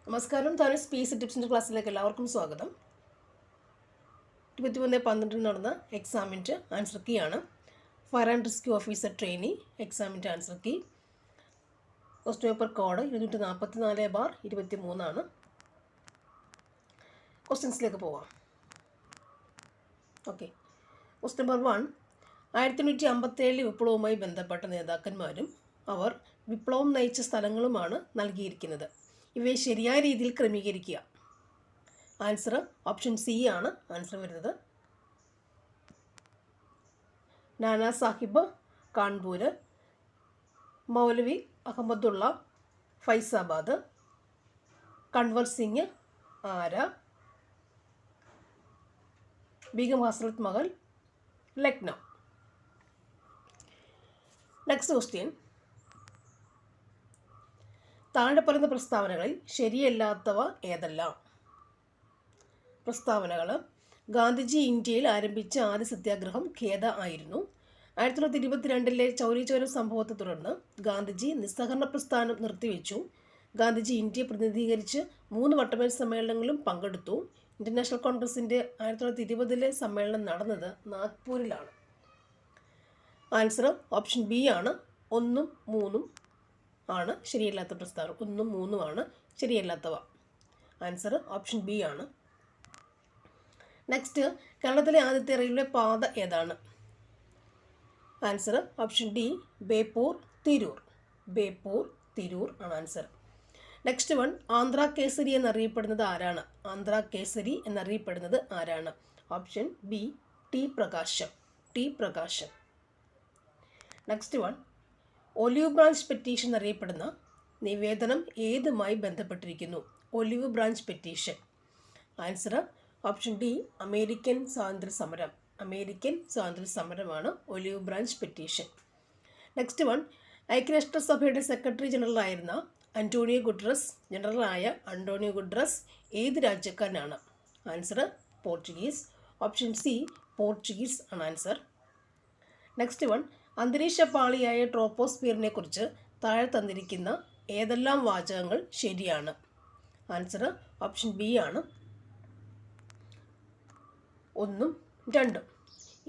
നമസ്കാരം. താനും സ്പേസ് ടിപ്സിൻ്റെ ക്ലാസ്സിലേക്ക് എല്ലാവർക്കും സ്വാഗതം. 21/12 നടന്ന എക്സാമിൻ്റെ ആൻസർ കീ ആണ്. Fire and rescue officer trainee എക്സാമിൻ്റെ answer key. Question paper code 244/23 ആണ്. ക്വസ്റ്റ്യൻസിലേക്ക് പോവാം. ഓക്കെ. Question number 1. 1857 വിപ്ലവവുമായി ബന്ധപ്പെട്ട നേതാക്കന്മാരും അവർ വിപ്ലവം നയിച്ച സ്ഥലങ്ങളുമാണ് നൽകിയിരിക്കുന്നത്. ഇവയെ ശരിയായ രീതിയിൽ ക്രമീകരിക്കുക. ആൻസർ ഓപ്ഷൻ സി ആണ് ആൻസർ വരുന്നത്. നാനാ സാഹിബ് കാൺപൂര്, മൗലവി അഹമ്മദുള്ള ഫൈസാബാദ്, കൺവർ സിംഗ് ആര, ബീഗം ഹസ്രത് മഹൽ ലക്നൗ. Next question. താഴെ പറയുന്ന പ്രസ്താവനകളിൽ ശരിയല്ലാത്തവ ഏതെല്ലാം? പ്രസ്താവനകൾ: ഗാന്ധിജി ഇന്ത്യയിൽ ആരംഭിച്ച ആദ്യ സത്യാഗ്രഹം ഖേദ ആയിരുന്നു. 1922 ചൗരി ചൗര സംഭവത്തെ തുടർന്ന് ഗാന്ധിജി നിസ്സഹകരണ പ്രസ്ഥാനം നിർത്തിവെച്ചു. ഗാന്ധിജി ഇന്ത്യയെ പ്രതിനിധീകരിച്ച് 3 വട്ടമേൽ സമ്മേളനങ്ങളിലും പങ്കെടുത്തു. ഇൻ്റർനാഷണൽ കോൺഗ്രസിൻ്റെ 1920 സമ്മേളനം നടന്നത് നാഗ്പൂരിലാണ്. ആൻസർ ഓപ്ഷൻ ബി ആണ്. 1, 3 ആണ് ശരിയല്ലാത്ത പ്രസ്താവന. 1, 3 ആണ് ശരിയല്ലാത്തവ. ആൻസർ ഓപ്ഷൻ ബി ആണ്. നെക്സ്റ്റ്. കേരളത്തിലെ ആദ്യത്തെ റെയിൽവേ പാത ഏതാണ്? Answer option D Beypore Tirur. Beypore Tirur ആണ് answer. Next one. Andhra Kesari എന്നറിയപ്പെടുന്നത് ആരാണ്? ആന്ധ്ര കേസരി എന്നറിയപ്പെടുന്നത് ആരാണ്? Option B T Prakasam. T Prakasam. Next one. Olive branch petition എന്നറിയപ്പെടുന്ന നിവേദനം ഏതുമായി ബന്ധപ്പെട്ടിരിക്കുന്നു? Olive branch petition. Answer option D American സ്വാതന്ത്ര്യ സമരം. അമേരിക്കൻ സ്വാതന്ത്ര്യ സമരമാണ് olive branch petition. Next one. ഐക്യരാഷ്ട്രസഭയുടെ സെക്രട്ടറി ജനറലായിരുന്ന ജനറലായ അന്റോണിയോ ഗുട്ടറസ് ഏത് രാജ്യക്കാരനാണ്? Answer Portuguese. Option C Portuguese ആണ് ആൻസർ. Next one. അന്തരീക്ഷ പാളിയായ ട്രോപ്പോസ്ഫിയറിനെ കുറിച്ച് താഴെ തന്നിരിക്കുന്ന ഏതെല്ലാം വാചകങ്ങൾ ശരിയാണ്? ആൻസർ ഓപ്ഷൻ ബി ആണ്. 1, 2.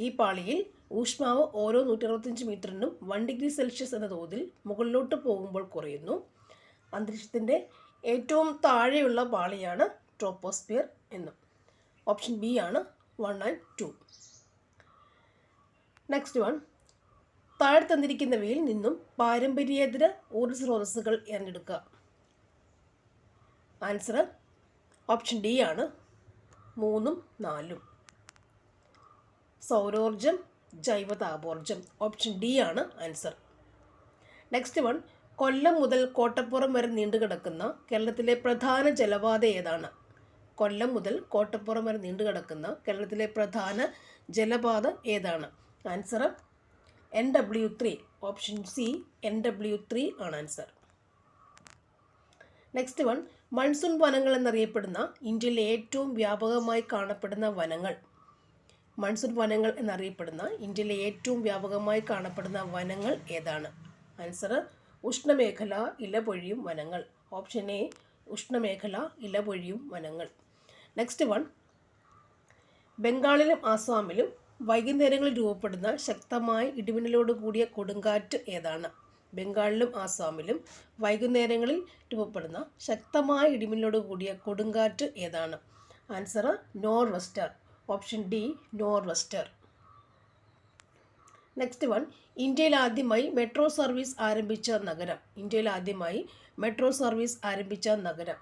ഈ പാളിയിൽ ഊഷ്മാവ് ഓരോ 165 മീറ്ററിനും 1 ഡിഗ്രി സെൽഷ്യസ് എന്ന തോതിൽ മുകളിലോട്ട് പോകുമ്പോൾ കുറയുന്നു. അന്തരീക്ഷത്തിൻ്റെ ഏറ്റവും താഴെയുള്ള പാളിയാണ് ട്രോപ്പോസ്ഫിയർ എന്നും. ഓപ്ഷൻ ബി ആണ് 1 and 2. Next one. താഴെ തന്നിരിക്കുന്നവയിൽ നിന്നും പാരമ്പര്യേതര ഊർജ്ജ സ്രോതസ്സുകൾ തിരഞ്ഞെടുക്കുക. ആൻസർ ഓപ്ഷൻ ഡി ആണ് 3, 4. സൗരോർജം, ജൈവതാപോർജം. ഓപ്ഷൻ ഡി ആണ് ആൻസർ. Next one. കൊല്ലം മുതൽ കോട്ടപ്പുറം വരെ നീണ്ടുകിടക്കുന്ന കേരളത്തിലെ പ്രധാന ജലപാത ഏതാണ്? കൊല്ലം മുതൽ കോട്ടപ്പുറം വരെ നീണ്ടുകിടക്കുന്ന കേരളത്തിലെ പ്രധാന ജലപാത ഏതാണ്? Answer NW3. Option C NW3 ആണ് ആൻസർ. Next one. മൺസൂൺ വനങ്ങൾ എന്നറിയപ്പെടുന്ന ഇന്ത്യയിലെ ഏറ്റവും വ്യാപകമായി കാണപ്പെടുന്ന വനങ്ങൾ. മൺസൂൺ വനങ്ങൾ എന്നറിയപ്പെടുന്ന ഇന്ത്യയിലെ ഏറ്റവും വ്യാപകമായി കാണപ്പെടുന്ന വനങ്ങൾ ഏതാണ്? ആൻസർ ഉഷ്ണമേഖല ഇലപൊഴിയും വനങ്ങൾ. ഓപ്ഷൻ എ ഉഷ്ണമേഖല ഇലപൊഴിയും വനങ്ങൾ. Next one. ബംഗാളിലും ആസാമിലും വൈകുന്നേരങ്ങളിൽ രൂപപ്പെടുന്ന ശക്തമായ ഇടിമിന്നലോട് കൂടിയ കൊടുങ്കാറ്റ് ഏതാണ്? ബംഗാളിലും ആസാമിലും വൈകുന്നേരങ്ങളിൽ രൂപപ്പെടുന്ന ശക്തമായ ഇടിമിന്നലോട് കൂടിയ കൊടുങ്കാറ്റ് ഏതാണ്? Answer nor'wester. Option D nor'wester. Next one. ഇന്ത്യയിൽ ആദ്യമായി മെട്രോ സർവീസ് ആരംഭിച്ച നഗരം. ഇന്ത്യയിൽ ആദ്യമായി മെട്രോ സർവീസ് ആരംഭിച്ച നഗരം.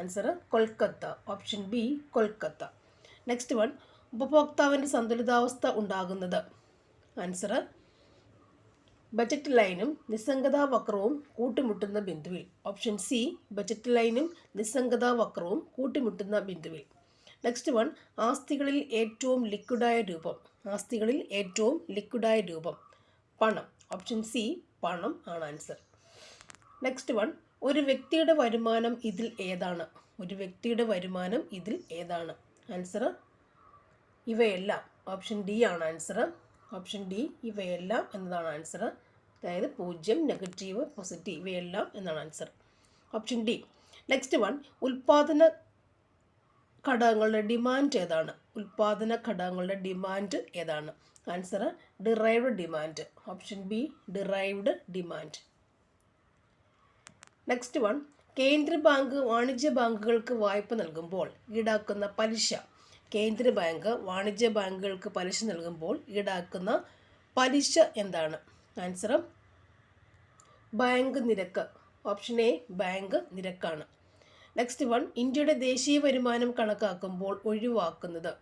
Answer Kolkata. Option B Kolkata. Next one. ഉപഭോക്താവിൻ്റെ സന്തുലിതാവസ്ഥ ഉണ്ടാകുന്നത്. ആൻസർ ബജറ്റ് ലൈനും നിസ്സംഗതാ വക്രവും കൂട്ടിമുട്ടുന്ന ബിന്ദുവിൽ. ഓപ്ഷൻ സി ബജറ്റ് ലൈനും നിസ്സംഗതാ വക്രവും കൂട്ടിമുട്ടുന്ന ബിന്ദുവിൽ. Next one. ആസ്തികളിൽ ഏറ്റവും ലിക്വിഡായ രൂപം. ആസ്തികളിൽ ഏറ്റവും ലിക്വിഡായ രൂപം പണം. ഓപ്ഷൻ സി പണം ആണ് ആൻസർ. Next one. ഒരു വ്യക്തിയുടെ വരുമാനം ഇതിൽ ഏതാണ്? ഒരു വ്യക്തിയുടെ വരുമാനം ഇതിൽ ഏതാണ്? ആൻസർ ഇവയെല്ലാം. ഓപ്ഷൻ ഡി ആണ് ആൻസർ. ഓപ്ഷൻ ഡി ഇവയെല്ലാം എന്നതാണ് ആൻസർ. അതായത് 0, നെഗറ്റീവ്, പോസിറ്റീവ് ഇവയെല്ലാം എന്നാണ് answer. Option D. Next one, ഉൽപ്പാദന ഘടകങ്ങളുടെ ഡിമാൻഡ് ഏതാണ്? ഉൽപ്പാദന ഘടകങ്ങളുടെ ഡിമാൻഡ് ഏതാണ്? Answer derived demand. Option B derived demand. Next one, കേന്ദ്ര ബാങ്ക് വാണിജ്യ ബാങ്കുകൾക്ക് വായ്പ നൽകുമ്പോൾ ഈടാക്കുന്ന പലിശ. കേന്ദ്ര ബാങ്ക് വാണിജ്യ ബാങ്കുകൾക്ക് പലിശ നൽകുമ്പോൾ ഈടാക്കുന്ന പലിശ എന്താണ്? ആൻസർ ബാങ്ക് നിരക്ക്. ഓപ്ഷൻ എ ബാങ്ക് നിരക്കാണ്. നെക്സ്റ്റ് വൺ, ഇന്ത്യയുടെ ദേശീയ വരുമാനം കണക്കാക്കുമ്പോൾ ഒഴിവാക്കുന്നത്.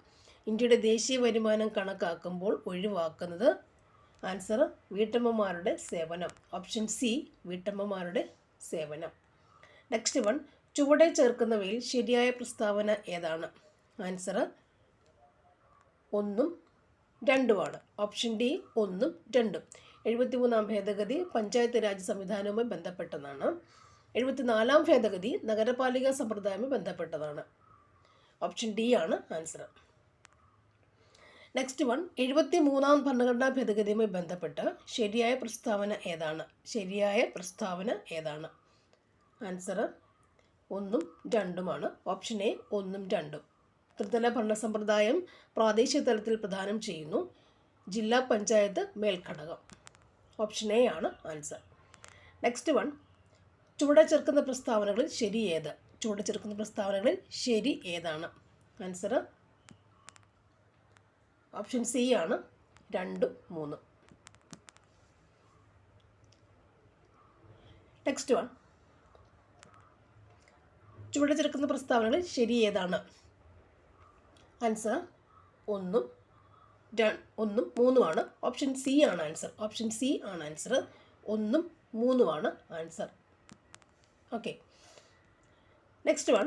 ഇന്ത്യയുടെ ദേശീയ വരുമാനം കണക്കാക്കുമ്പോൾ ഒഴിവാക്കുന്നത്. ആൻസർ വീട്ടമ്മമാരുടെ സേവനം. ഓപ്ഷൻ സി വീട്ടമ്മമാരുടെ സേവനം. നെക്സ്റ്റ് വൺ, ചുവടെ ചേർക്കുന്നവയിൽ ശരിയായ പ്രസ്താവന ഏതാണ്? ആൻസർ 1ഉം 2ഉമാണ്. ഓപ്ഷൻ ഡി 1ഉം 2ഉം. 73-ാം ഭേദഗതി പഞ്ചായത്ത് രാജ് സംവിധാനവുമായി ബന്ധപ്പെട്ടതാണ്. 74-ാം ഭേദഗതി നഗരപാലിക സമ്പ്രദായവുമായി ബന്ധപ്പെട്ടതാണ്. ഓപ്ഷൻ ഡി ആണ് ആൻസർ. നെക്സ്റ്റ് വൺ, 73-ാം ഭരണഘടനാ ഭേദഗതിയുമായി ബന്ധപ്പെട്ട് ശരിയായ പ്രസ്താവന ഏതാണ്? ശരിയായ പ്രസ്താവന ഏതാണ്? ആൻസർ 1ഉം 2ഉമാണ്. ഓപ്ഷൻ എ 1ഉം 2ഉം. ത്രിതല ഭരണ സമ്പ്രദായം പ്രാദേശിക തലത്തിൽ പ്രദാനം ചെയ്യുന്നു. ജില്ലാ പഞ്ചായത്ത് മേൽഘടകം. ഓപ്ഷൻ എ ആണ് ആൻസർ. നെക്സ്റ്റ് വൺ, ചുവടെ ചേർക്കുന്ന പ്രസ്താവനകളിൽ ശരി ഏത്? ചുവടെ ചേർക്കുന്ന പ്രസ്താവനകളിൽ ശരി ഏതാണ്? ആൻസർ ഓപ്ഷൻ സി ആണ് 2ഉം 3ഉം. നെക്സ്റ്റ് വൺ, ചുവടെ ചേർക്കുന്ന പ്രസ്താവനകളിൽ ശരി ഏതാണ്? ആൻസർ 1ഉം 3ഉമാണ്. ഓപ്ഷൻ സി ആണ് ആൻസർ. ഓപ്ഷൻ സി ആണ് ആൻസർ. 1ഉം 3ഉമാണ് ആൻസർ. ഓക്കെ. നെക്സ്റ്റ് വൺ,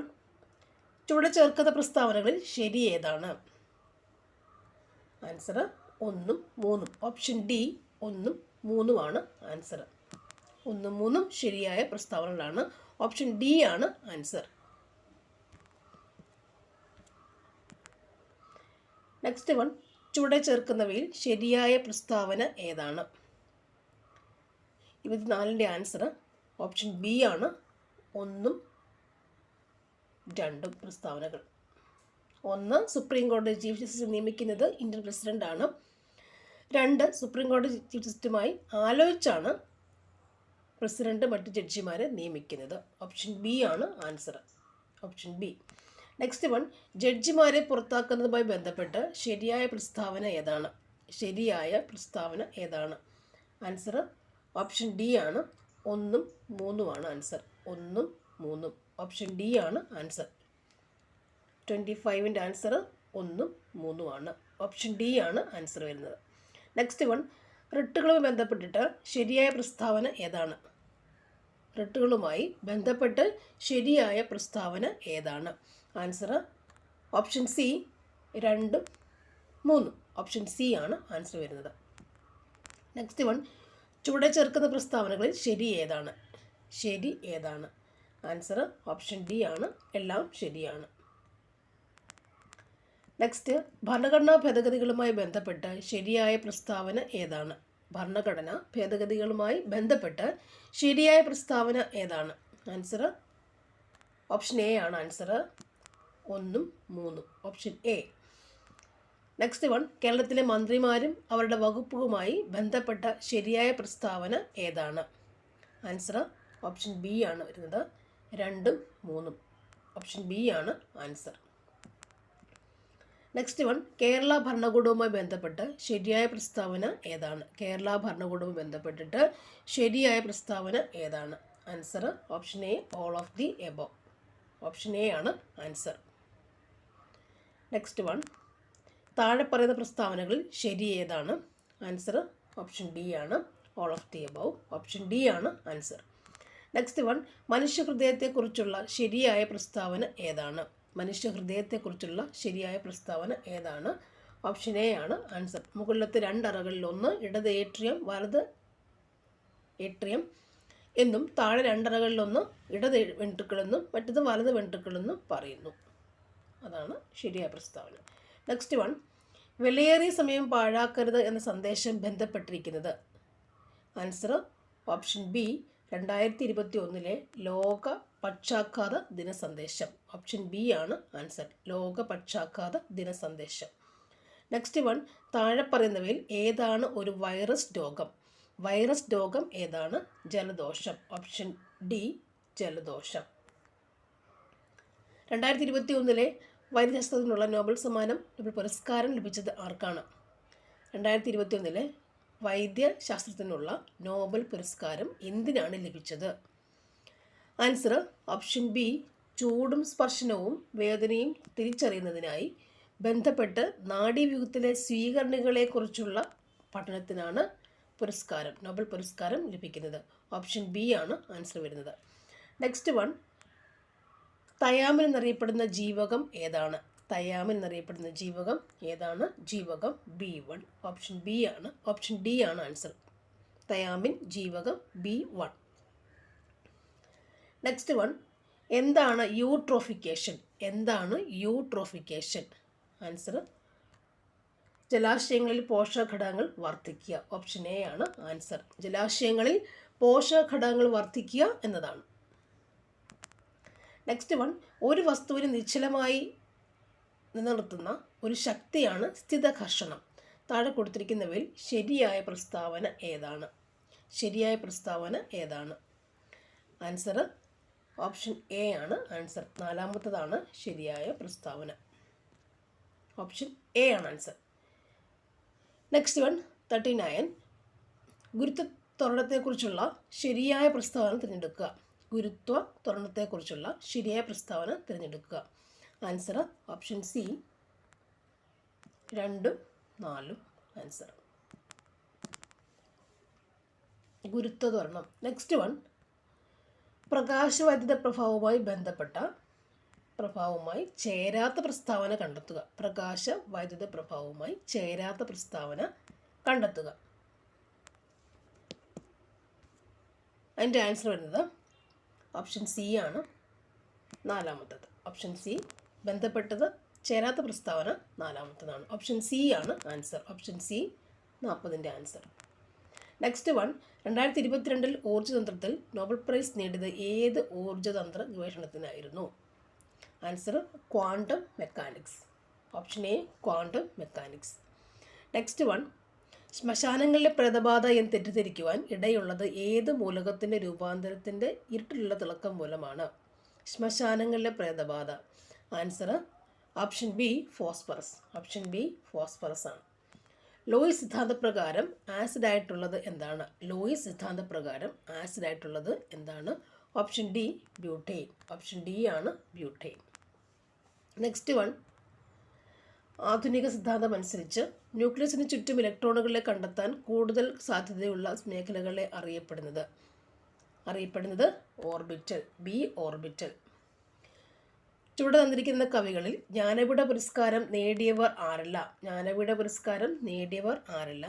ചുവടെ ചേർക്കുന്ന പ്രസ്താവനകളിൽ ശരി ഏതാണ്? ആൻസർ 1ഉം 3ഉം. ഓപ്ഷൻ ഡി 1ഉം 3ഉമാണ് ആൻസർ. 1ഉം 3ഉം ശരിയായ പ്രസ്താവനകളാണ്. ഓപ്ഷൻ ഡി ആണ് ആൻസർ. നെക്സ്റ്റ് വൺ, ചുവടെ ചേർക്കുന്നവയിൽ ശരിയായ പ്രസ്താവന ഏതാണ്? 24-ൻ്റെ ആൻസർ ഓപ്ഷൻ ബി ആണ്. 1ഉം 2ഉം പ്രസ്താവനകൾ. 1, സുപ്രീം കോടതി ചീഫ് ജസ്റ്റിസ് നിയമിക്കുന്നത് ഇന്ത്യൻ പ്രസിഡൻ്റാണ്. 2, സുപ്രീം കോടതി ചീഫ് ജസ്റ്റിസുമായി ആലോചിച്ചാണ് പ്രസിഡന്റ് മറ്റ് ജഡ്ജിമാരെ നിയമിക്കുന്നത്. ഓപ്ഷൻ ബി ആണ് answer. Option B. Next one, ജഡ്ജിമാരെ പുറത്താക്കുന്നതുമായി ബന്ധപ്പെട്ട് ശരിയായ പ്രസ്താവന ഏതാണ്? ശരിയായ പ്രസ്താവന ഏതാണ്? ആൻസർ ഓപ്ഷൻ ഡി ആണ്. 1ഉം 3ഉമാണ് ആൻസർ. 1ഉം 3ഉം. ഓപ്ഷൻ ഡി ആണ് ആൻസർ. 25-ൻ്റെ ആൻസർ 1ഉം 3ഉമാണ്. ഓപ്ഷൻ ഡി ആണ് ആൻസർ വരുന്നത്. നെക്സ്റ്റ് വൺ, റിട്ടുകളുമായി ബന്ധപ്പെട്ടിട്ട് ശരിയായ പ്രസ്താവന ഏതാണ്? റിട്ടുകളുമായി ബന്ധപ്പെട്ട് ശരിയായ പ്രസ്താവന ഏതാണ്? ആൻസർ ഓപ്ഷൻ സി 2ഉം 3ഉം. ഓപ്ഷൻ സി ആണ് ആൻസർ വരുന്നത്. നെക്സ്റ്റ് വൺ, ചുവടെ ചേർക്കുന്ന പ്രസ്താവനകളിൽ ശരി ഏതാണ്? ശരി ഏതാണ്? ആൻസർ ഓപ്ഷൻ ഡി ആണ്. എല്ലാം ശരിയാണ്. നെക്സ്റ്റ്, ഭരണഘടനാ ഭേദഗതികളുമായി ബന്ധപ്പെട്ട് ശരിയായ പ്രസ്താവന ഏതാണ്? ഭരണഘടനാ ഭേദഗതികളുമായി ബന്ധപ്പെട്ട് ശരിയായ പ്രസ്താവന ഏതാണ്? ആൻസർ ഓപ്ഷൻ എ ആണ് ആൻസർ. 1ഉം 3ഉം. Option A. നെക്സ്റ്റ് വൺ, കേരളത്തിലെ മന്ത്രിമാരും അവരുടെ വകുപ്പുകളുമായി ബന്ധപ്പെട്ട ശരിയായ പ്രസ്താവന ഏതാണ്? ആൻസർ ഓപ്ഷൻ ബി ആണ് വരുന്നത്. 2ഉം 3ഉം. ഓപ്ഷൻ ബി ആണ് ആൻസർ. നെക്സ്റ്റ് വൺ, കേരള ഭരണകൂടവുമായി ബന്ധപ്പെട്ട് ശരിയായ പ്രസ്താവന ഏതാണ്? കേരള ഭരണകൂടവുമായി ബന്ധപ്പെട്ടിട്ട് ശരിയായ പ്രസ്താവന ഏതാണ്? Answer option A all of the above. Option A ആണ് ആൻസർ. നെക്സ്റ്റ് വൺ, താഴെ പറയുന്ന പ്രസ്താവനകളിൽ ശരി ഏതാണ്? ആൻസർ ഓപ്ഷൻ ഡി ആണ്. All of the above. Option D ആണ് ആൻസർ. നെക്സ്റ്റ് വൺ, മനുഷ്യഹൃദയത്തെക്കുറിച്ചുള്ള ശരിയായ പ്രസ്താവന ഏതാണ്? മനുഷ്യഹൃദയത്തെക്കുറിച്ചുള്ള ശരിയായ പ്രസ്താവന ഏതാണ്? ഓപ്ഷൻ എ ആണ് ആൻസർ. മുകളിലത്തെ 2 അറകളിൽ ഒന്ന് ഇടത് ഏട്രിയം വലത് ഏട്രിയം എന്നും താഴെ 2 അറകളിലൊന്ന് ഇടത് വെൻട്രിക്കിളെന്നും മറ്റത് വലത് വെൻട്രിക്കിളെന്നും പറയുന്നു. അതാണ് ശരിയായ പ്രസ്താവന. നെക്സ്റ്റ് വൺ, വിലയേറിയ സമയം പാഴാക്കരുത് എന്ന സന്ദേശം ബന്ധപ്പെട്ടിരിക്കുന്നത്. ആൻസർ ഓപ്ഷൻ ബി 2021 ലോക പക്ഷാഘാത ദിന സന്ദേശം. ഓപ്ഷൻ ബി ആണ് ആൻസർ. ലോക പക്ഷാഘാത ദിന സന്ദേശം. നെക്സ്റ്റ് വൺ, താഴെ പറയുന്നവയിൽ ഏതാണ് ഒരു വൈറസ് രോഗം? വൈറസ് രോഗം ഏതാണ്? ജലദോഷം. ഓപ്ഷൻ ഡി ജലദോഷം. 2021 വൈദ്യശാസ്ത്രത്തിനുള്ള നോബൽ പുരസ്കാരം ലഭിച്ചത് ആർക്കാണ്? 2021 വൈദ്യശാസ്ത്രത്തിനുള്ള നോബൽ പുരസ്കാരം എന്തിനാണ് ലഭിച്ചത്? ആൻസർ ഓപ്ഷൻ ബി ചൂടും സ്പർശനവും വേദനയും തിരിച്ചറിയുന്നതിനായി ബന്ധപ്പെട്ട് നാഡീവ്യൂഹത്തിലെ സ്വീകരണികളെക്കുറിച്ചുള്ള പഠനത്തിനാണ് പുരസ്കാരം, നോബൽ പുരസ്കാരം ലഭിക്കുന്നത്. ഓപ്ഷൻ ബി ആണ് ആൻസർ വരുന്നത്. നെക്സ്റ്റ് വൺ, തയാമിൻ എന്നറിയപ്പെടുന്ന ജീവകം ഏതാണ്? തയാമിൻ എന്നറിയപ്പെടുന്ന ജീവകം ഏതാണ്? ജീവകം B1. ഓപ്ഷൻ ബി ആണ്, ഓപ്ഷൻ ഡി ആണ് ആൻസർ. തയാമിൻ ജീവകം B1. നെക്സ്റ്റ് വൺ, എന്താണ് യൂട്രോഫിക്കേഷൻ? എന്താണ് യൂട്രോഫിക്കേഷൻ? ആൻസർ ജലാശയങ്ങളിൽ പോഷകഘടകങ്ങൾ വർദ്ധിക്കുക. ഓപ്ഷൻ എ ആണ് ആൻസർ. ജലാശയങ്ങളിൽ പോഷകഘടകങ്ങൾ വർദ്ധിക്കുക എന്നതാണ്. നെക്സ്റ്റ് വൺ, ഒരു വസ്തുവിനെ നിശ്ചലമായി നിലനിർത്തുന്ന ഒരു ശക്തിയാണ് സ്ഥിതഘർഷണം. താഴെ കൊടുത്തിരിക്കുന്നവയിൽ ശരിയായ പ്രസ്താവന ഏതാണ്? ശരിയായ പ്രസ്താവന ഏതാണ്? ആൻസർ ഓപ്ഷൻ എ ആണ് ആൻസർ. നാലാമത്തതാണ് ശരിയായ പ്രസ്താവന. ഓപ്ഷൻ എ ആണ് ആൻസർ. നെക്സ്റ്റ് വൺ 39, ഗുരുത്വ ത്വരണത്തെക്കുറിച്ചുള്ള ശരിയായ പ്രസ്താവന തിരഞ്ഞെടുക്കുക. ഗുരുത്വ ത്വരണത്തെക്കുറിച്ചുള്ള ശരിയായ പ്രസ്താവന തിരഞ്ഞെടുക്കുക. Answer option C 2, 4 answer. ഗുരുത്വ ത്വരണം. നെക്സ്റ്റ് വൺ, പ്രകാശവൈദ്യുത പ്രഭാവവുമായി ബന്ധപ്പെട്ട പ്രഭാവവുമായി ചേരാത്ത പ്രസ്താവന കണ്ടെത്തുക. പ്രകാശ വൈദ്യുത പ്രഭാവവുമായി ചേരാത്ത പ്രസ്താവന കണ്ടെത്തുക. അതിൻ്റെ ആൻസർ വരുന്നത് ഓപ്ഷൻ സി ആണ്, നാലാമത്തത്. ഓപ്ഷൻ സി, ബന്ധപ്പെട്ടത് ചേരാത്ത പ്രസ്താവന നാലാമത്തതാണ്. ഓപ്ഷൻ സി ആണ് ആൻസർ. ഓപ്ഷൻ സി 40ൻ്റെ ആൻസർ. നെക്സ്റ്റ് വൺ, 2022 ഊർജ്ജതന്ത്രത്തിൽ നോബൽ പ്രൈസ് നേടിയത് ഏത് ഊർജ്ജതന്ത്ര ഗവേഷണത്തിനായിരുന്നു? Answer quantum mechanics. Option A quantum mechanics. Next one, ശ്മശാനങ്ങളിലെ പ്രേതബാധ എന്ന് തെറ്റിദ്ധരിക്കുവാൻ ഇടയുള്ളത് ഏത് മൂലകത്തിൻ്റെ രൂപാന്തരത്തിൻ്റെ ഇരുട്ടിലുള്ള തിളക്കം മൂലമാണ്? ശ്മശാനങ്ങളിലെ പ്രേതബാധ. Answer option B phosphorus. Option B phosphorus ആണ്. ലോയിസ് സിദ്ധാന്തപ്രകാരം ആസിഡായിട്ടുള്ളത് എന്താണ്? ലോയിസ് സിദ്ധാന്തപ്രകാരം ആസിഡായിട്ടുള്ളത് എന്താണ്? Option D butyne. Option D ആണ് ബ്യൂട്ടൈൻ. നെക്സ്റ്റ് വൺ, ആധുനിക സിദ്ധാന്തം അനുസരിച്ച് ന്യൂക്ലിയസിന് ചുറ്റും ഇലക്ട്രോണുകളെ കണ്ടെത്താൻ കൂടുതൽ സാധ്യതയുള്ള മേഖലകളെ അറിയപ്പെടുന്നത് ഓർബിറ്റൽ. B orbital. ചുവടെ തന്നിരിക്കുന്ന കവികളിൽ ജ്ഞാനപീഠ പുരസ്കാരം നേടിയവർ ആരല്ല? ജ്ഞാനപീഠ പുരസ്കാരം നേടിയവർ ആരല്ല?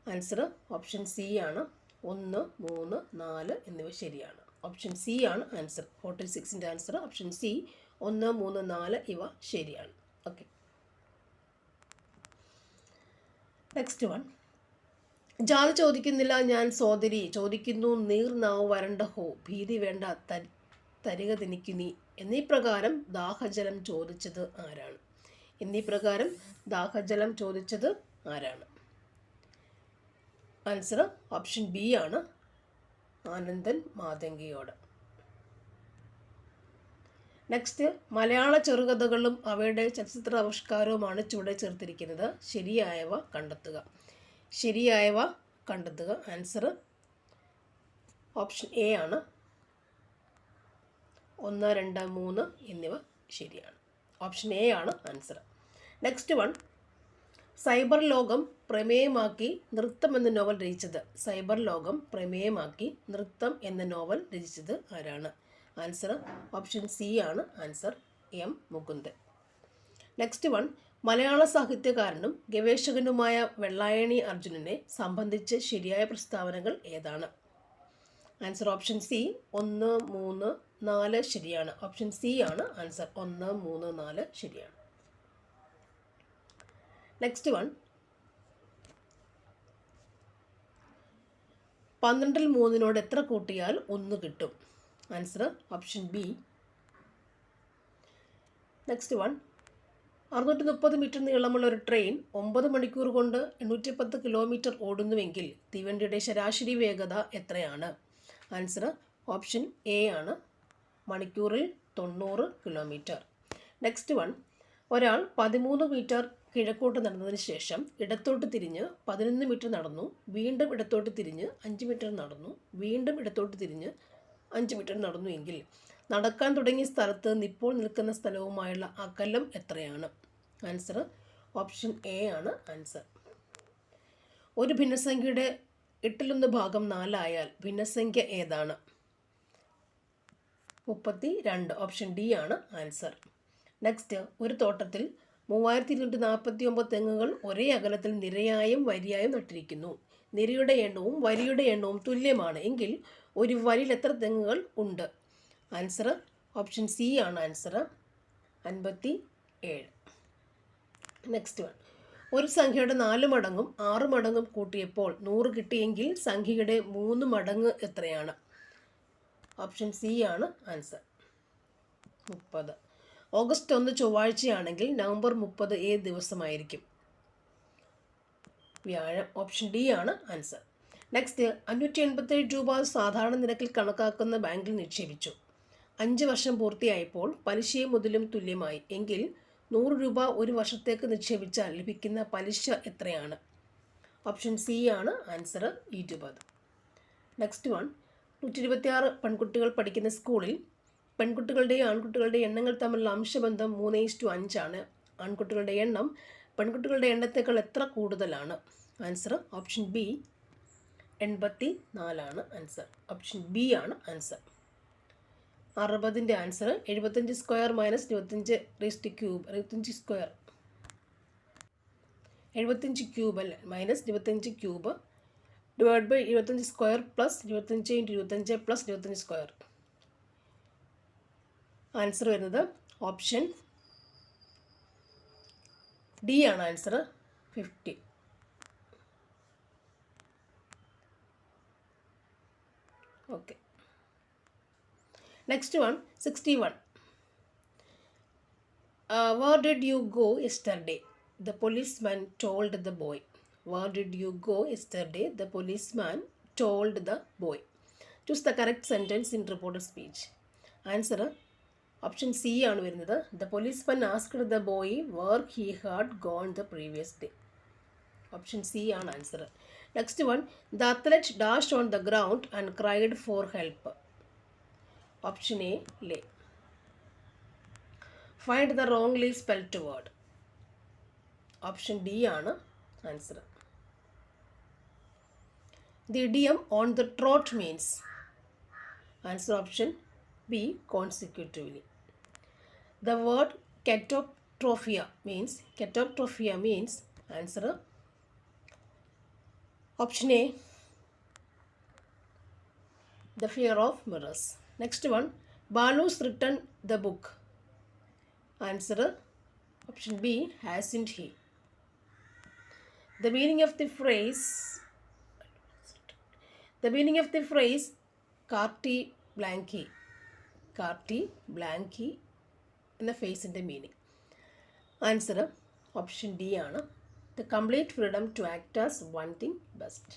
ആൻസർ ഓപ്ഷൻ സി ആണ്. 1, 3, 4 എന്നിവ ശരിയാണ്. ഓപ്ഷൻ സി ആണ് ആൻസർ. 46ൻ്റെ ആൻസർ ഓപ്ഷൻ സി. 1, 3, 4 ഇവ ശരിയാണ്. ഓക്കെ. നെക്സ്റ്റ് വൺ, ജാതി ചോദിക്കുന്നില്ല ഞാൻ സോദരി, ചോദിക്കുന്നു നീർനാവ് വരണ്ട ഹോ, ഭീതി വേണ്ട തരിക തിനിക്കു നീ എന്നീ പ്രകാരം ദാഹജലം ചോദിച്ചത് ആരാണ്? എന്നീ പ്രകാരം ദാഹജലം ചോദിച്ചത് ആരാണ്? ആൻസർ ഓപ്ഷൻ ബി ആണ്, ആനന്ദൻ മാതങ്കിയോട്. നെക്സ്റ്റ്, മലയാള ചെറുകഥകളും അവയുടെ ചലച്ചിത്ര ആവിഷ്കാരവുമാണ് ചുവടെ ചേർത്തിരിക്കുന്നത്. ശരിയായവ കണ്ടെത്തുക. ശരിയായവ കണ്ടെത്തുക. ആൻസർ ഓപ്ഷൻ എ ആണ്. 1, 2, 3 എന്നിവ ശരിയാണ്. ഓപ്ഷൻ എ ആണ് ആൻസർ. നെക്സ്റ്റ് വൺ, സൈബർ ലോകം പ്രമേയമാക്കി നൃത്തം എന്ന നോവൽ രചിച്ചത്. സൈബർ ലോകം പ്രമേയമാക്കി നൃത്തം എന്ന നോവൽ രചിച്ചത് ആരാണ്? ആൻസർ ഓപ്ഷൻ സി ആണ് answer. M Mukundan. Next one, മലയാള സാഹിത്യകാരനും ഗവേഷകനുമായ വെള്ളായണി അർജുനനെ സംബന്ധിച്ച് ശരിയായ പ്രസ്താവനകൾ ഏതാണ്? Answer option C. 1, 3, 4 ശരിയാണ്. ഓപ്ഷൻ സി ആണ് ആൻസർ. 1, 3, 4 ശരിയാണ്. നെക്സ്റ്റ് വൺ, 12ൽ 3 എത്ര കൂട്ടിയാൽ 1 കിട്ടും? Answer option B. Next one, 630 metre നീളമുള്ള ഒരു ട്രെയിൻ 9 മണിക്കൂർ കൊണ്ട് 810 കിലോമീറ്റർ ഓടുന്നുവെങ്കിൽ തീവണ്ടിയുടെ ശരാശരി വേഗത എത്രയാണ്? ആൻസർ ഓപ്ഷൻ എ ആണ്, മണിക്കൂറിൽ 90 കിലോമീറ്റർ. നെക്സ്റ്റ് വൺ, ഒരാൾ 13 മീറ്റർ കിഴക്കോട്ട് നടന്നതിന് ശേഷം ഇടത്തോട്ട് തിരിഞ്ഞ് 11 മീറ്റർ നടന്നു, വീണ്ടും ഇടത്തോട്ട് തിരിഞ്ഞ് 5 മീറ്റർ നടന്നു, വീണ്ടും ഇടത്തോട്ട് തിരിഞ്ഞ് 5 മീറ്റർ നടന്നു എങ്കിൽ നടക്കാൻ തുടങ്ങിയ സ്ഥലത്ത് നിന്ന് ഇപ്പോൾ നിൽക്കുന്ന സ്ഥലവുമായുള്ള അകലം എത്രയാണ്? ആൻസർ ഓപ്ഷൻ എ ആണ് ആൻസർ. ഒരു ഭിന്നസംഖ്യയുടെ 8/1 ആയാൽ ഭിന്നസംഖ്യ ഏതാണ്? 32. ഓപ്ഷൻ ഡി ആണ് ആൻസർ. നെക്സ്റ്റ്, ഒരു തോട്ടത്തിൽ 3249 തെങ്ങുകൾ ഒരേ അകലത്തിൽ നിരയായും വരിയായും നട്ടിരിക്കുന്നു. നിരയുടെ എണ്ണവും വരിയുടെ എണ്ണവും തുല്യമാണ് എങ്കിൽ ഒരു വരിയിൽ എത്ര തെങ്ങുകൾ ഉണ്ട്? ആൻസർ ഓപ്ഷൻ സി ആണ് ആൻസർ, 57. നെക്സ്റ്റ് വൺ, ഒരു സംഖ്യയുടെ 4 മടങ്ങും 6 മടങ്ങും കൂട്ടിയപ്പോൾ 100 കിട്ടിയെങ്കിൽ സംഖ്യയുടെ 3 മടങ്ങ് എത്രയാണ്? ഓപ്ഷൻ സി ആണ് ആൻസർ, 30. ഓഗസ്റ്റ് 1 ചൊവ്വാഴ്ചയാണെങ്കിൽ നവംബർ 30 ഏത് ദിവസമായിരിക്കും? വ്യാഴം. ഓപ്ഷൻ ഡി ആണ് ആൻസർ. നെക്സ്റ്റ്, 587 രൂപ സാധാരണ നിരക്കിൽ കണക്കാക്കുന്ന ബാങ്കിൽ നിക്ഷേപിച്ചു. 5 വർഷം പൂർത്തിയായപ്പോൾ പലിശയും മുതലും തുല്യമായി എങ്കിൽ 100 രൂപ ഒരു വർഷത്തേക്ക് നിക്ഷേപിച്ചാൽ ലഭിക്കുന്ന പലിശ എത്രയാണ്? ഓപ്ഷൻ സി ആണ് ആൻസർ, 20. നെക്സ്റ്റ് വൺ, 126 പെൺകുട്ടികൾ പഠിക്കുന്ന സ്കൂളിൽ പെൺകുട്ടികളുടെയും ആൺകുട്ടികളുടെയും എണ്ണങ്ങൾ തമ്മിലുള്ള അംശബന്ധം 3:5 ആണ്. ആൺകുട്ടികളുടെ എണ്ണം പെൺകുട്ടികളുടെ എണ്ണത്തേക്കാൾ എത്ര കൂടുതലാണ്? ആൻസർ ഓപ്ഷൻ ബി, 84 ആണ് ആൻസർ. ഓപ്ഷൻ ബി ആണ് ആൻസർ. 60ൻ്റെ answer 75 square minus 25 cube, 75 square 75 cube അല്ലേ, minus 25 cube divide by 25 square plus 25 × 25 plus 25 square. Answer വരുന്നത് ഓപ്ഷൻ ഡി ആണ് answer, 50. Okay. Next one, 61. Where did you go yesterday? The policeman told the boy. Where did you go yesterday? The policeman told the boy. Choose the correct sentence in reported speech. Answer option C ആണ് വരുന്നത്. The policeman asked the boy where he had gone the previous day. Option C ആണ് answer. Next one, the athlete dashed on the ground and cried for help. Option A, lay. Find the wrongly spelt word. Option D ആണ് answer. The idiom on the trot means. Answer option B, consecutively. The word catotrophia means answer option A, the fear of mirrors. Next one, Balu's written the book. Answer option B, hasn't he? The meaning of the phrase carte blanche എന്ന ഫേസിൻ്റെ meaning. Answer option D ആണ്, the complete freedom to act as one thing best.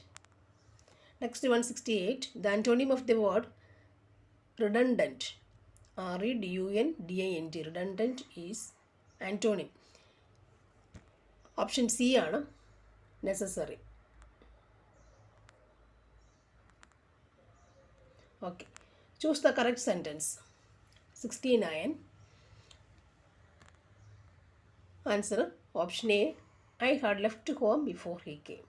Next 168, the antonym of the word redundant, REDUNDINT, redundant is antonym. Option C ആണ്, necessary. Okay, choose the correct sentence. 69. Answer option A, I had left home before he came.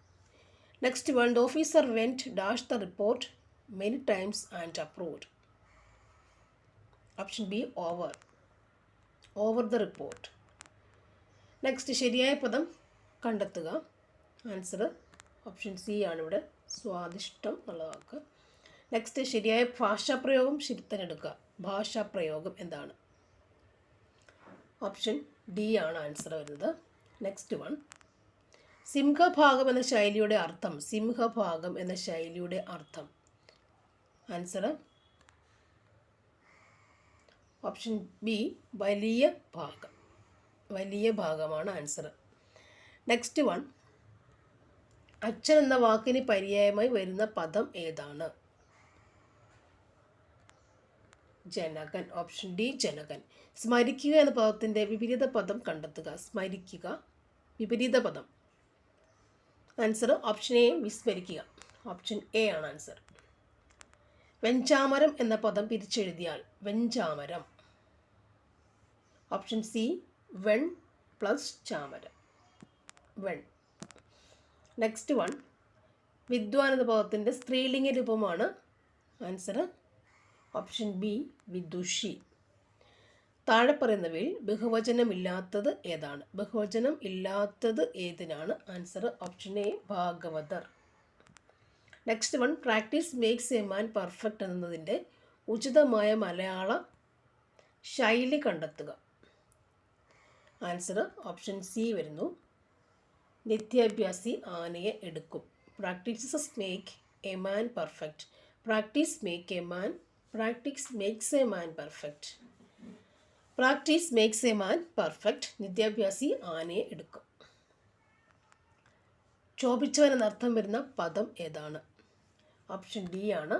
Next one, the officer went dash the report many times and approved. Option B, over the report. Next, ശരിയായ പദം കണ്ടെത്തുക. Answer option C ആണ് ഇവിടെ, സ്വാദിഷ്ടം എന്നുള്ള വാക്ക്. Next, ശരിയായ ഭാഷാപ്രയോഗം തിരഞ്ഞെടുക്കുക. ഭാഷാപ്രയോഗം എന്താണ്? Option D ആണ് ആൻസർ വരുന്നത്. നെക്സ്റ്റ് വൺ, സിംഹഭാഗം എന്ന ശൈലിയുടെ അർത്ഥം. ആൻസർ ഓപ്ഷൻ ബി വലിയ ഭാഗം. വലിയ ഭാഗമാണ് ആൻസർ. നെക്സ്റ്റ് വൺ, അച്ഛൻ എന്ന വാക്കിന് പര്യായമായി വരുന്ന പദം ഏതാണ്? ജനകൻ. ഓപ്ഷൻ ഡി ജനകൻ. സ്മരിക്കുക എന്ന പദത്തിൻ്റെ വിപരീത പദം കണ്ടെത്തുക. സ്മരിക്കുക, വിപരീത പദം. ആൻസർ ഓപ്ഷൻ എ വിസ്മരിക്കുക. ഓപ്ഷൻ എ ആണ് ആൻസർ. വെഞ്ചാമരം എന്ന പദം പിരിച്ചെഴുതിയാൽ വെഞ്ചാമരം. ഓപ്ഷൻ സി വെൺ പ്ലസ് ചാമരം, വെൺ. നെക്സ്റ്റ് വൺ, വിദ്വാൻ എന്ന പദത്തിൻ്റെ സ്ത്രീലിംഗ രൂപമാണ്. ആൻസർ ഓപ്ഷൻ ബി വിദുഷി. താഴെ പറയുന്നവയിൽ ബഹുവചനം ഇല്ലാത്തത് ഏതാണ്? ബഹുവചനം ഇല്ലാത്തത് ഏതിനാണ്? ആൻസർ ഓപ്ഷൻ എ ഭാഗവതർ. Next one, practice makes a man perfect എന്നതിൻ്റെ ഉചിതമായ മലയാള ശൈലി കണ്ടെത്തുക. ആൻസർ ഓപ്ഷൻ സി വരുന്നു. നിത്യാഭ്യാസി ആനയെ എടുക്കും. Practices make a man perfect. Practice makes a man perfect. Practice makes a man perfect. നിത്യാഭ്യാസി ആനയെ എടുക്കും. ക്ഷോഭിച്ചവൻ എന്നർത്ഥം വരുന്ന പദം ഏതാണ്? ഓപ്ഷൻ ഡി ആണ്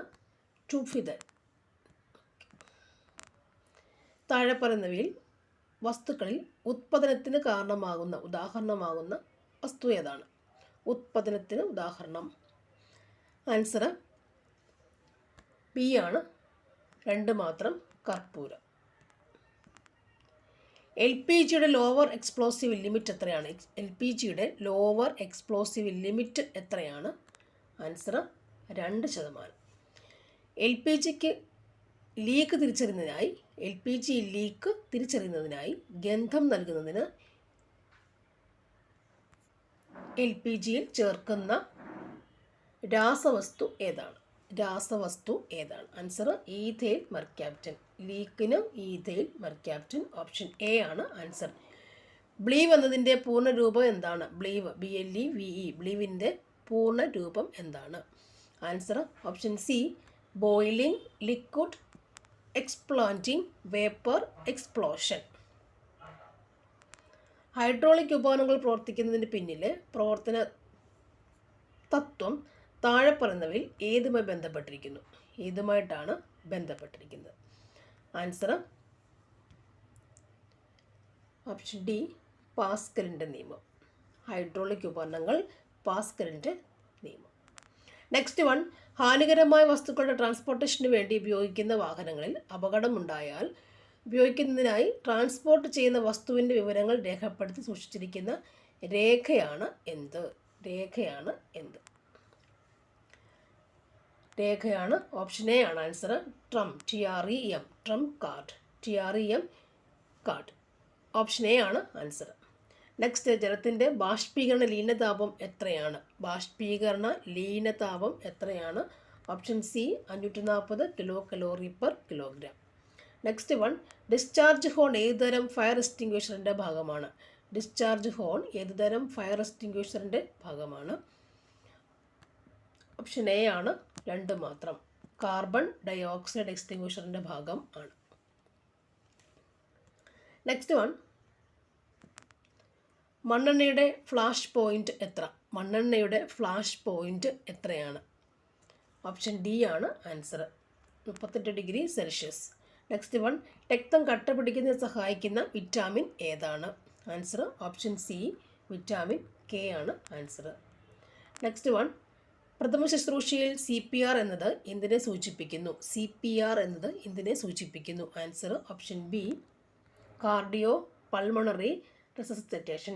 ക്ഷുഭിതൻ. താഴെ പറയുന്നവയിൽ വസ്തുക്കളിൽ ഉത്പന്നത്തിന് കാരണമാകുന്ന ഉദാഹരണമാകുന്ന വസ്തു ഏതാണ്? ഉത്പന്നത്തിന് ഉദാഹരണം. ആൻസർ ബി ആണ്, 2 മാത്രം കർപ്പൂരം. എൽ പി ജിയുടെ ലോവർ എക്സ്പ്ലോസീവ് ലിമിറ്റ് എത്രയാണ്? എൽ പി ജിയുടെ ലോവർ എക്സ്പ്ലോസീവ് ലിമിറ്റ് എത്രയാണ്? ആൻസർ 2%. എൽ പി ജിക്ക് ലീക്ക് തിരിച്ചറിയുന്നതിനായി ഗന്ധം നൽകുന്നതിന് എൽ പി ജിയിൽ ചേർക്കുന്ന രാസവസ്തു ഏതാണ്? Answer ethyl mercaptan. ലീക്കിന് ഈഥൈൽ മെർക്യാപ്റ്റൻ. ഓപ്ഷൻ എ ആണ് ആൻസർ. ബ്ലീവ് എന്നതിൻ്റെ പൂർണ്ണ രൂപം എന്താണ്? ബ്ലീവ്, BLEVE, ബ്ലീവിൻ്റെ പൂർണ്ണ രൂപം എന്താണ്? Answer option C boiling liquid expanding vapour explosion. Hydraulic ഉപകരണങ്ങൾ പ്രവർത്തിക്കുന്നതിന് പിന്നിലെ പ്രവർത്തന തത്വം താഴെ പറയുന്നവയിൽ ഏതുമായിട്ടാണ് ബന്ധപ്പെട്ടിരിക്കുന്നത്? ആൻസർ ഓപ്ഷൻ ഡി പാസ്കലിൻ്റെ നിയമം. ഹൈഡ്രോളിക് ഉപകരണങ്ങൾ പാസ്കലിൻ്റെ നിയമം. നെക്സ്റ്റ് വൺ, ഹാനികരമായ വസ്തുക്കളുടെ ട്രാൻസ്പോർട്ടേഷന് വേണ്ടി ഉപയോഗിക്കുന്ന വാഹനങ്ങളിൽ അപകടമുണ്ടായാൽ ഉപയോഗിക്കുന്നതിനായി ട്രാൻസ്പോർട്ട് ചെയ്യുന്ന വസ്തുവിൻ്റെ വിവരങ്ങൾ രേഖപ്പെടുത്തി സൂക്ഷിച്ചിരിക്കുന്ന രേഖയാണ് എന്ത്? രേഖയാണ് ഓപ്ഷൻ എ ആണ് answer. TREM, TREM, TREM card, TREM card. Option A ആണ് ആൻസർ. നെക്സ്റ്റ്, ജലത്തിൻ്റെ ബാഷ്പീകരണ ലീനതാപം എത്രയാണ്? Option C 540 kilo calorie per kilogram. Next one, discharge horn ഏതുതരം ഫയർ എക്സ്റ്റിങ്ക്വിഷറിൻ്റെ ഭാഗമാണ്? ഓപ്ഷൻ എ ആണ്, 2 മാത്രം. കാർബൺ ഡൈ ഓക്സൈഡ് എക്സ്റ്റിങ്ക്വിഷറിൻ്റെ ഭാഗം ആണ്. നെക്സ്റ്റ് വൺ, മണ്ണെണ്ണയുടെ ഫ്ലാഷ് പോയിന്റ് എത്രയാണ്? ഓപ്ഷൻ ഡി ആണ് answer, 38 degree Celsius. Next one, രക്തം കട്ട പിടിക്കുന്നതിന് സഹായിക്കുന്ന വിറ്റാമിൻ ഏതാണ്? Answer option C vitamin K ആണ് ആൻസർ. നെക്സ്റ്റ് വൺ, പ്രഥമ ശുശ്രൂഷയിൽ CPR എന്നത് എന്തിനെ സൂചിപ്പിക്കുന്നു? Answer option B cardio pulmonary resuscitation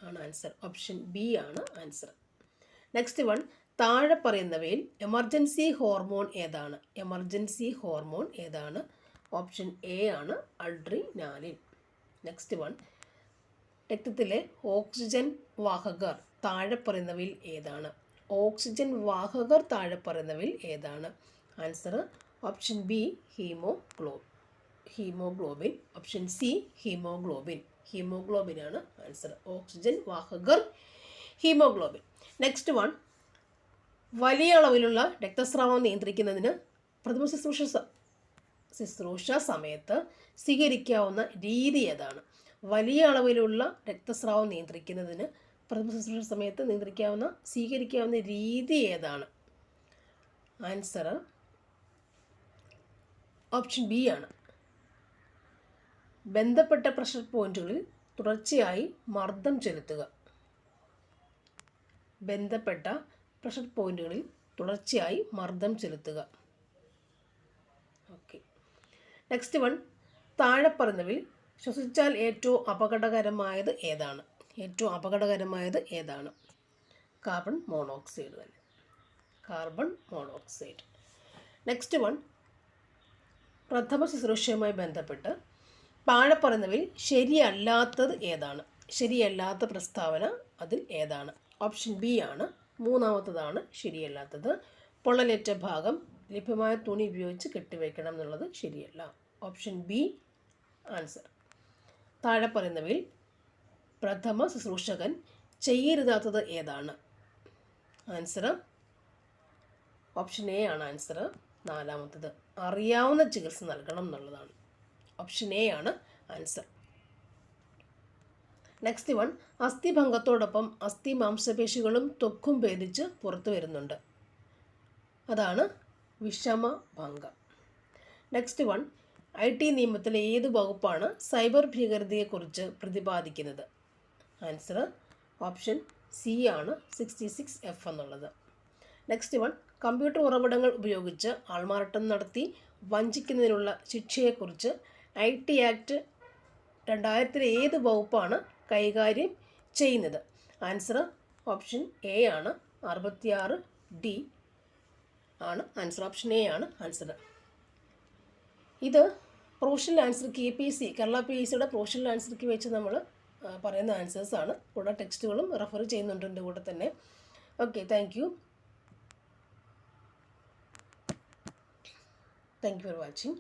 ആണ് ആൻസർ. ഓപ്ഷൻ ബി ആണ് ആൻസർ. നെക്സ്റ്റ് വൺ, താഴെ പറയുന്നവയിൽ എമർജൻസി ഹോർമോൺ ഏതാണ്? ഓപ്ഷൻ എ ആണ് അഡ്രിനാലിൻ. നെക്സ്റ്റ് വൺ, രക്തത്തിലെ ഓക്സിജൻ വാഹകർ താഴെ പറയുന്നവയിൽ ഏതാണ്? Answer option B haemoglobin. Option C haemoglobin ആണ് ആൻസർ. ഓക്സിജൻ വാഹകർ ഹീമോഗ്ലോബിൻ. നെക്സ്റ്റ് വൺ, വലിയ അളവിലുള്ള രക്തസ്രാവം നിയന്ത്രിക്കുന്നതിന് പ്രഥമ ശുശ്രൂഷ സമയത്ത് സ്വീകരിക്കാവുന്ന രീതി ഏതാണ്? വലിയ അളവിലുള്ള രക്തസ്രാവം നിയന്ത്രിക്കുന്നതിന് പ്രഥമ ശുശ്രൂഷ സമയത്ത് സ്വീകരിക്കാവുന്ന രീതി ഏതാണ്? ആൻസർ ഓപ്ഷൻ ബി ആണ്. ബന്ധപ്പെട്ട പ്രഷർ പോയിന്റുകളിൽ തുടർച്ചയായി മർദ്ദം ചെലുത്തുക. ബന്ധപ്പെട്ട പ്രഷർ പോയിന്റുകളിൽ തുടർച്ചയായി മർദ്ദം ചെലുത്തുക. ഓക്കെ. നെക്സ്റ്റ് വൺ, താഴെ പറഞ്ഞവയിൽ ശ്വസിച്ചാൽ ഏറ്റവും അപകടകരമായത് ഏതാണ്? ഏറ്റവും അപകടകരമായത് ഏതാണ്? കാർബൺ മോണോക്സൈഡ് തന്നെ. Carbon monoxide. നെക്സ്റ്റ് വൺ, പ്രഥമ ശുശ്രൂഷയുമായി ബന്ധപ്പെട്ട് താഴെ പറയുന്നവയിൽ ശരിയല്ലാത്തത് ഏതാണ്? ശരിയല്ലാത്ത പ്രസ്താവന അതിൽ ഏതാണ്? ഓപ്ഷൻ ബി ആണ്. മൂന്നാമത്തതാണ് ശരിയല്ലാത്തത്. പൊള്ളലേറ്റ ഭാഗം ലഭ്യമായ തുണി ഉപയോഗിച്ച് കെട്ടിവയ്ക്കണം എന്നുള്ളത് ശരിയല്ല. Option B answer. താഴെ പറയുന്നവയിൽ പ്രഥമ ശുശ്രൂഷകൻ ചെയ്യരുതാത്തത് ഏതാണ്? ആൻസർ ഓപ്ഷൻ എ ആണ് ആൻസർ. നാലാമത്തത് അറിയാവുന്ന ചികിത്സ നൽകണം എന്നുള്ളതാണ്. ഓപ്ഷൻ എ ആണ് ആൻസർ. നെക്സ്റ്റ് വൺ, അസ്ഥിഭംഗത്തോടൊപ്പം അസ്ഥി മാംസപേശികളും ത്വക്കും ഭേദിച്ച് പുറത്തു വരുന്നുണ്ട്. അതാണ് വിഷമഭംഗം. നെക്സ്റ്റ് വൺ, IT നിയമത്തിലെ ഏത് വകുപ്പാണ് സൈബർ ഭീകരതയെക്കുറിച്ച് പ്രതിപാദിക്കുന്നത്? ആൻസർ ഓപ്ഷൻ സി ആണ് 66F എന്നുള്ളത്. നെക്സ്റ്റ് വൺ, കമ്പ്യൂട്ടർ ഉറവിടങ്ങൾ ഉപയോഗിച്ച് ആൾമാറാട്ടം നടത്തി വഞ്ചിക്കുന്നതിനുള്ള ശിക്ഷയെക്കുറിച്ച് IT ആക്ട് 2000 ഏത് വകുപ്പാണ് കൈകാര്യം ചെയ്യുന്നത്? ആൻസർ ഓപ്ഷൻ എ ആണ് 66D ആണ് ആൻസർ. ഓപ്ഷൻ എ ആണ് ആൻസർ. ഇത് പ്രൊഫഷണൽ ആൻസർ KPSC കേരള PSCയുടെ പ്രൊഫഷണൽ ആൻസർക്ക് വെച്ച് നമ്മൾ പറയുന്ന ആൻസേഴ്സാണ്. കൂടെ ടെക്സ്റ്റുകളും റെഫർ ചെയ്യുന്നുണ്ട് എൻ്റെ കൂടെ തന്നെ. Okay, thank you for watching.